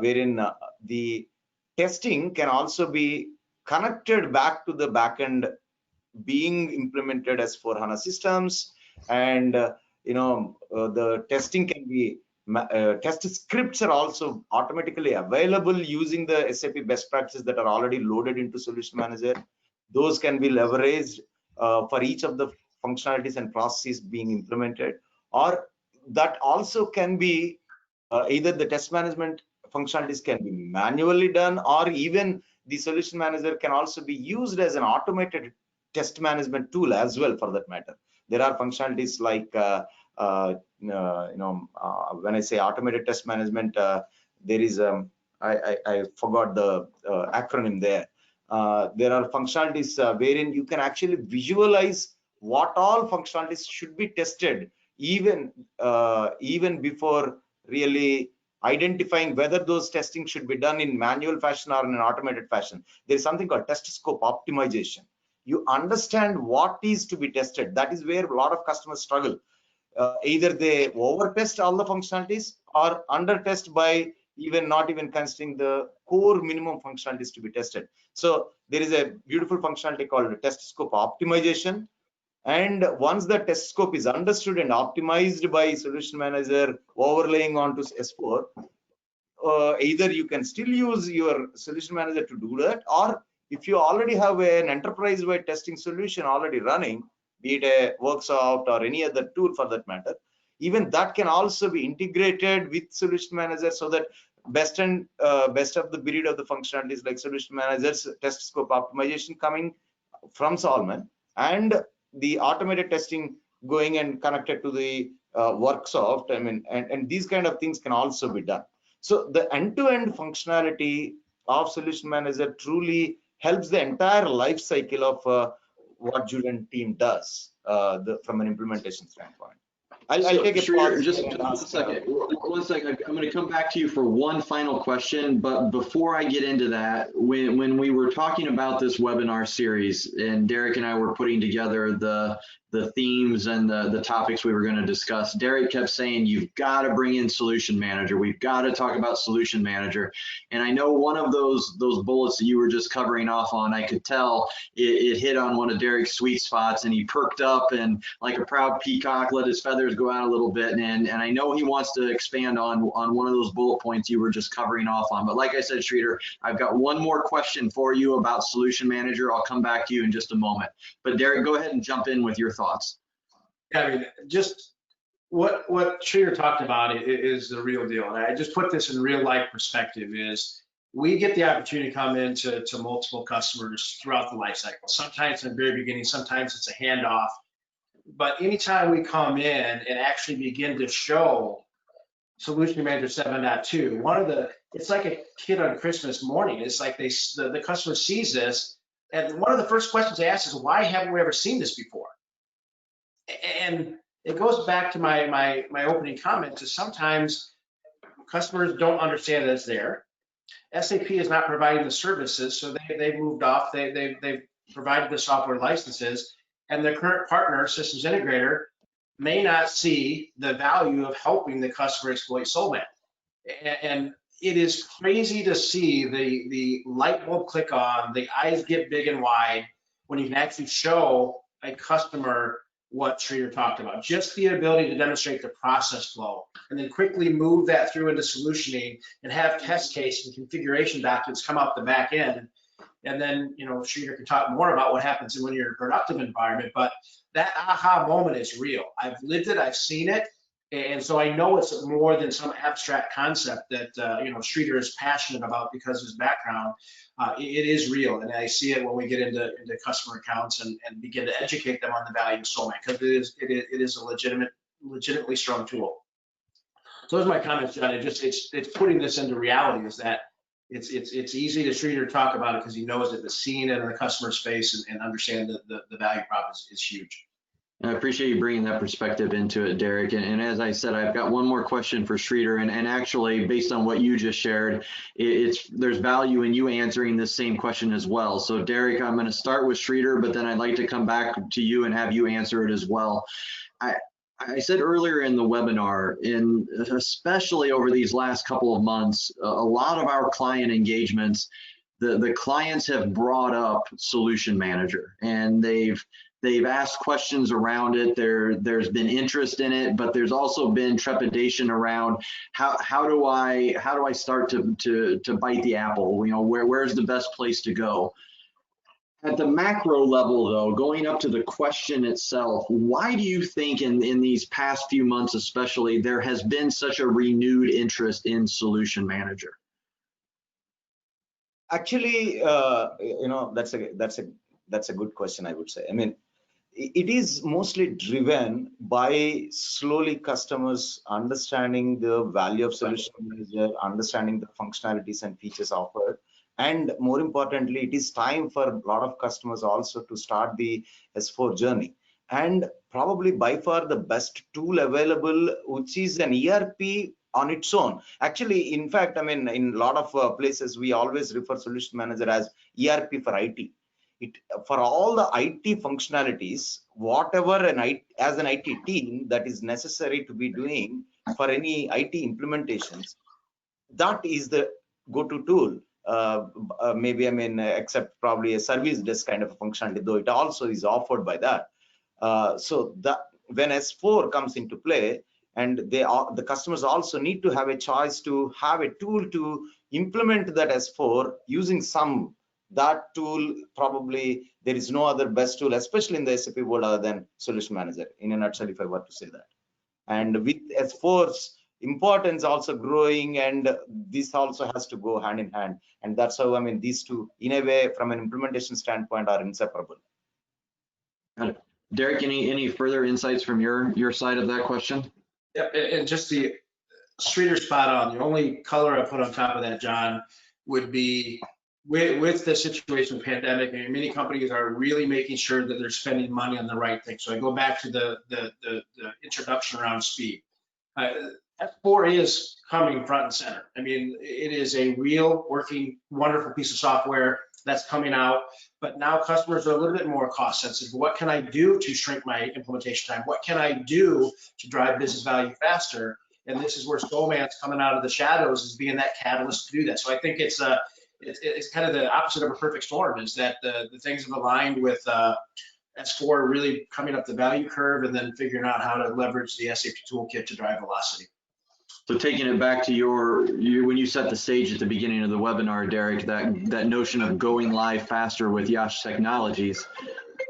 wherein the testing can also be connected back to the backend being implemented as for HANA systems, and the testing can be test scripts are also automatically available using the SAP best practices that are already loaded into Solution Manager. Those can be leveraged for each of the functionalities and processes being implemented, or that also can be either the test management functionalities can be manually done, or even the Solution Manager can also be used as an automated test management tool as well, for that matter. There are functionalities like when I say automated test management, there is I forgot the acronym there. There are functionalities wherein you can actually visualize what all functionalities should be tested even before really identifying whether those testing should be done in manual fashion or in an automated fashion. There is something called test scope optimization. You understand what is to be tested. That is where a lot of customers struggle. Either they over test all the functionalities or under test by not even considering the core minimum functionalities to be tested. So there is a beautiful functionality called test scope optimization. And once the test scope is understood and optimized by Solution Manager overlaying onto S4, either you can still use your Solution Manager to do that, or if you already have an enterprise-wide testing solution already running, be it a Worksoft or any other tool for that matter, even that can also be integrated with Solution Manager, so that best of the breed of the functionalities like Solution Manager's test scope optimization coming from SolMan, and the automated testing going and connected to the Worksoft. I mean, and these kind of things can also be done. So the end-to-end functionality of Solution Manager truly helps the entire life cycle of what Julian team does from an implementation standpoint. I'll take a pause. Just 1 second. 1 second. I'm going to come back to you for one final question, but before I get into that, when we were talking about this webinar series, and Derek and I were putting together the themes and the topics we were going to discuss, Derek kept saying, you've got to bring in Solution Manager. We've got to talk about Solution Manager. And I know one of those bullets that you were just covering off on, I could tell it hit on one of Derek's sweet spots, and he perked up and like a proud peacock let his feathers go out a little bit. And I know he wants to expand on one of those bullet points you were just covering off on. But like I said, Sridhar, I've got one more question for you about Solution Manager. I'll come back to you in just a moment. But Derek, go ahead and jump in with your thoughts. Yeah, I mean, just what Sridhar talked about is the real deal. And I just put this in real life perspective is we get the opportunity to come into multiple customers throughout the life cycle. Sometimes in the very beginning, sometimes it's a handoff. But anytime we come in and actually begin to show Solution Manager 7.2, it's like a kid on Christmas morning. It's like the customer sees this, and one of the first questions they ask is, why haven't we ever seen this before? And it goes back to my opening comment, is sometimes customers don't understand that it's there. SAP is not providing the services, so they've moved off. They've provided the software licenses, and the current partner, systems integrator, may not see the value of helping the customer exploit SolMan. And it is crazy to see the light bulb click on, the eyes get big and wide when you can actually show a customer what Sridhar talked about. Just the ability to demonstrate the process flow and then quickly move that through into solutioning and have test case and configuration documents come out the back end. And then, Sridhar can talk more about what happens when you're in a productive environment, but that aha moment is real. I've lived it, I've seen it. And so I know it's more than some abstract concept that, Sridhar is passionate about because of his background. It is real, and I see it when we get into customer accounts and begin to educate them on the value of SolMan, because it is a legitimately strong tool. So those are my comments, John. It's putting this into reality, is that it's easy to Sridhar talk about it because he knows that the seeing it in the customer space and understand the value prop is huge. I appreciate you bringing that perspective into it, Derek. And as I said, I've got one more question for Sridhar. And actually, based on what you just shared, there's value in you answering this same question as well. So, Derek, I'm going to start with Sridhar, but then I'd like to come back to you and have you answer it as well. I said earlier in the webinar, and especially over these last couple of months, a lot of our client engagements, the clients have brought up Solution Manager, and they've they've asked questions around it. There's been interest in it, but there's also been trepidation around how do I start to bite the apple? Where's the best place to go? At the macro level, though, going up to the question itself, why do you think in these past few months especially, there has been such a renewed interest in Solution Manager? Actually, that's a good question, I would say. I mean, it is mostly driven by slowly customers understanding the value of Solution Manager, understanding the functionalities and features offered. And more importantly, it is time for a lot of customers also to start the S4 journey. And probably by far the best tool available, which is an ERP on its own. Actually, in fact, I mean, in a lot of places, we always refer Solution Manager as ERP for IT. For all the IT functionalities, whatever as an IT team that is necessary to be doing for any IT implementations, that is the go-to tool. Maybe, I mean, except probably a service desk kind of a functionality, though it also is offered by that. So that when S4 comes into play, and the customers also need to have a choice to have a tool to implement that S4 using that tool. Probably there is no other best tool, especially in the SAP world, other than Solution Manager, in a nutshell, if I were to say that. And with S4's importance also growing, and this also has to go hand in hand. And that's how, I mean, these two, in a way, from an implementation standpoint, are inseparable. Got it. Derek, any further insights from your side of that question? Yeah, and just the Streeter spot on. The only color I put on top of that, John, would be with the situation with pandemic, and many companies are really making sure that they're spending money on the right thing. So I go back to the introduction around speed. S4 is coming front and center. I mean, it is a real working, wonderful piece of software that's coming out, but now customers are a little bit more cost sensitive. What can I do to shrink my implementation time? What can I do to drive business value faster? And this is where SolMan's coming out of the shadows as being that catalyst to do that. So I think it's kind of the opposite of a perfect storm, is that the things have aligned with S4 really coming up the value curve and then figuring out how to leverage the SAP toolkit to drive velocity. So taking it back to when you set the stage at the beginning of the webinar, Derek, that notion of going live faster with YASH technologies,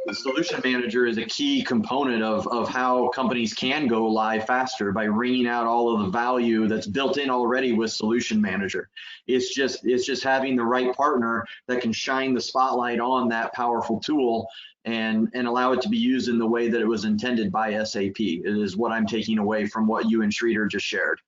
the Solution Manager is a key component of how companies can go live faster by wringing out all of the value that's built in already with Solution Manager. It's just having the right partner that can shine the spotlight on that powerful tool and allow it to be used in the way that it was intended by SAP. It is what I'm taking away from what you and Streeter just shared.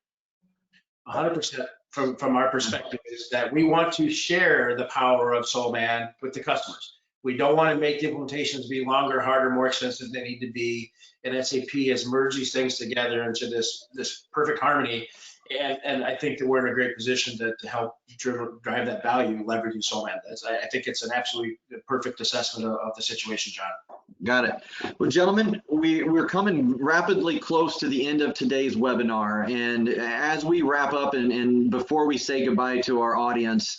100% from our perspective is that we want to share the power of SolMan with the customers. We don't want to make the implementations be longer, harder, more expensive than they need to be. And SAP has merged these things together into this perfect harmony. And I think that we're in a great position to help drive that value leveraging SolMan. I think it's an absolutely perfect assessment of the situation, John. Got it. Well, gentlemen, we're coming rapidly close to the end of today's webinar. And as we wrap up and before we say goodbye to our audience,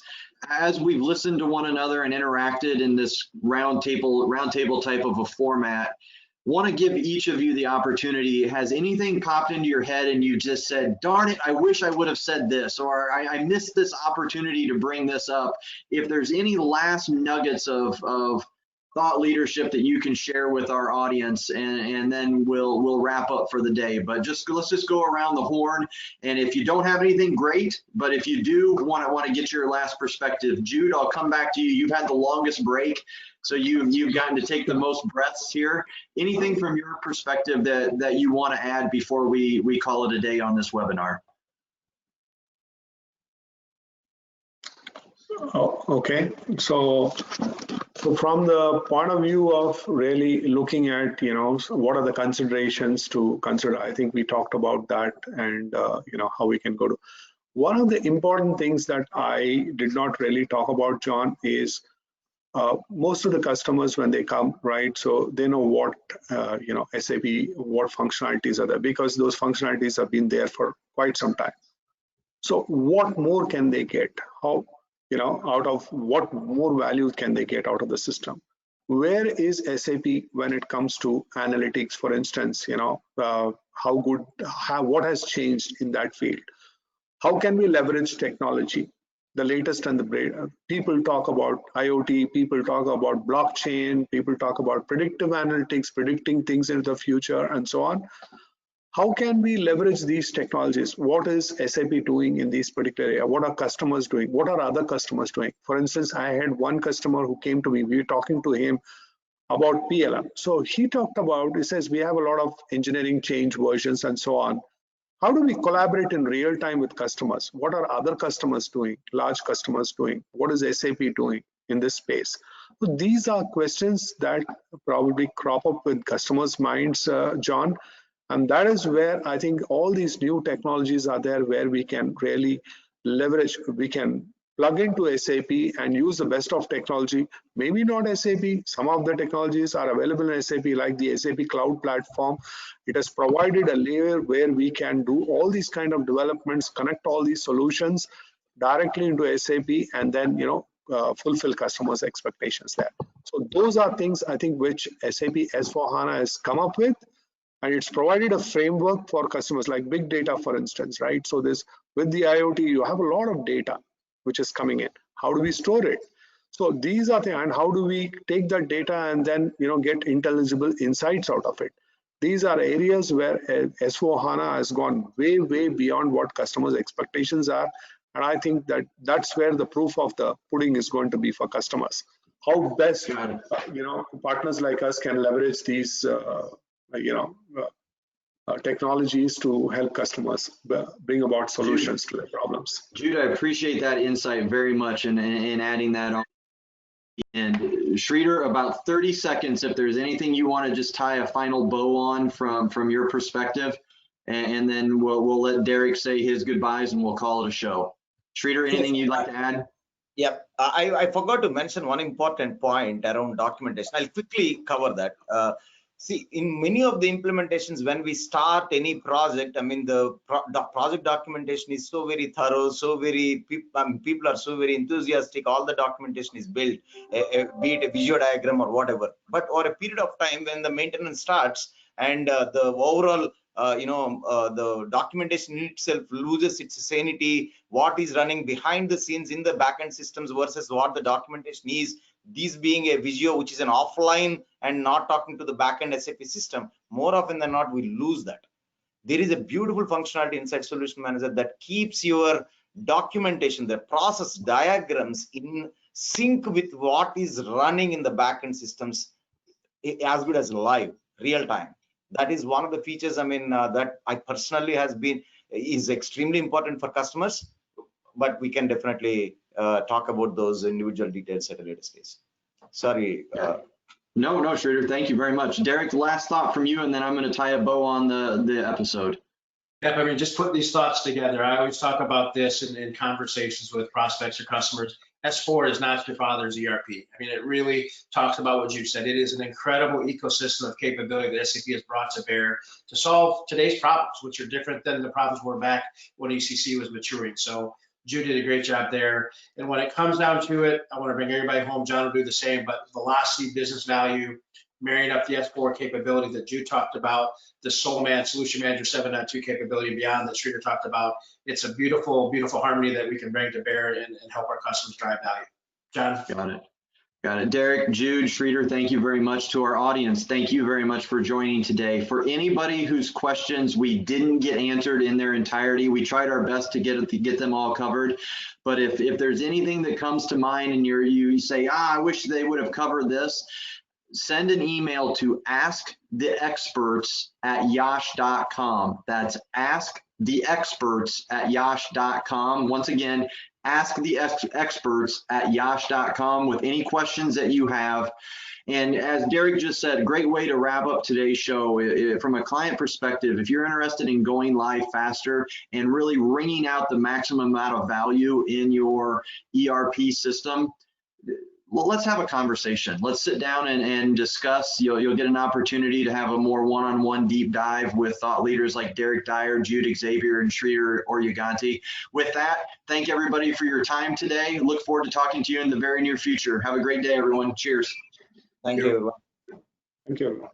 as we've listened to one another and interacted in this roundtable type of a format, want to give each of you the opportunity. Has anything popped into your head and you just said, darn it, I wish I would have said this, or I missed this opportunity to bring this up? If there's any last nuggets of thought leadership that you can share with our audience, and then we'll wrap up for the day. But let's just go around the horn. And if you don't have anything, great. But if you do want to get your last perspective, Jude, I'll come back to you. You've had the longest break, so you've gotten to take the most breaths here. Anything from your perspective that you want to add before we call it a day on this webinar? Oh, okay. So from the point of view of really looking at, what are the considerations to consider, I think we talked about that, and, how we can go to. One of the important things that I did not really talk about, John, is most of the customers, when they come, right, so they know what, SAP, what functionalities are there, because those functionalities have been there for quite some time. So what more can they get? How, out of what more value can they get out of the system? where is SAP when it comes to analytics, for instance, what has changed in that field? How can we leverage technology, the latest and the greater? People talk about IoT, people talk about blockchain, people talk about predictive analytics, predicting things into the future, and so on. How can we leverage these technologies? What is SAP doing in these particular areas? What are customers doing? What are other customers doing? For instance, I had one customer who came to me, we were talking to him about PLM. So he talked about, he says, we have a lot of engineering change versions and so on. How do we collaborate in real time with customers? What are other customers doing, large customers doing? What is SAP doing in this space? So these are questions that probably crop up with customers' minds, John. And that is where I think all these new technologies are there where we can really leverage, we can plug into SAP and use the best of technology. Maybe not SAP, some of the technologies are available in SAP, like the SAP Cloud Platform. It has provided a layer where we can do all these kind of developments, connect all these solutions directly into SAP, and then fulfill customers' expectations there. So those are things I think which SAP S4HANA has come up with, and it's provided a framework for customers like big data, for instance, right? So this, with the IoT, you have a lot of data which is coming in. How do we store it? So these are things, and how do we take that data and then get intelligible insights out of it? These are areas where S4HANA has gone way, way beyond what customers' expectations are. And I think that that's where the proof of the pudding is going to be for customers. How best, partners like us can leverage these, technologies to help customers bring about solutions to their problems. Jude, I appreciate that insight very much and adding that on. And Sridhar, about 30 seconds, if there's anything you want to just tie a final bow on from your perspective, and then we'll let Derek say his goodbyes and we'll call it a show. Sridhar, anything you'd like to add? Yep, I forgot to mention one important point around documentation. I'll quickly cover that. See, in many of the implementations, when we start any project, I mean, the project documentation is so very thorough, so very, people are so very enthusiastic, all the documentation is built, be it a visual diagram or whatever. But over a period of time, when the maintenance starts and the overall, the documentation itself loses its sanity, what is running behind the scenes in the backend systems versus what the documentation is, these being a Visio, which is an offline and not talking to the backend SAP system, more often than not, we lose that. There is a beautiful functionality inside Solution Manager that keeps your documentation, the process diagrams in sync with what is running in the backend systems as good as live, real time. That is one of the features, I mean, that I personally is extremely important for customers, but we can definitely talk about those individual details at a later stage. Sorry. No, Sridhar, thank you very much. Derek, last thought from you, and then I'm going to tie a bow on the episode. Yep, I mean, just put these thoughts together. I always talk about this in conversations with prospects or customers. S4 is not your father's ERP. I mean, it really talks about what you said. It is an incredible ecosystem of capability that SAP has brought to bear to solve today's problems, which are different than the problems were back when ECC was maturing. So Jude did a great job there. And when it comes down to it, I want to bring everybody home. John will do the same, but velocity, business value, marrying up the S4 capability that Jude talked about, the SolMan Solution Manager 7.2 capability beyond that Sridhar talked about. It's a beautiful, beautiful harmony that we can bring to bear and help our customers drive value. John? Got it. Derek, Jude, Sridhar, thank you very much. To our audience, thank you very much for joining today. For anybody whose questions we didn't get answered in their entirety, we tried our best to get them all covered. But if there's anything that comes to mind and you say, I wish they would have covered this, send an email to asktheexperts@yash.com. That's asktheexperts@yash.com. Once again, asktheexperts@yash.com with any questions that you have. And as Derek just said, great way to wrap up today's show. From a client perspective, if you're interested in going live faster and really wringing out the maximum amount of value in your ERP system, well, let's have a conversation. Let's sit down and discuss. You'll get an opportunity to have a more one-on-one deep dive with thought leaders like Derek Dyer, Jude Xavier, and Sridhar Oryaganti. With that, thank everybody for your time today. Look forward to talking to you in the very near future. Have a great day, everyone. Cheers. Thank you, everyone. Thank you.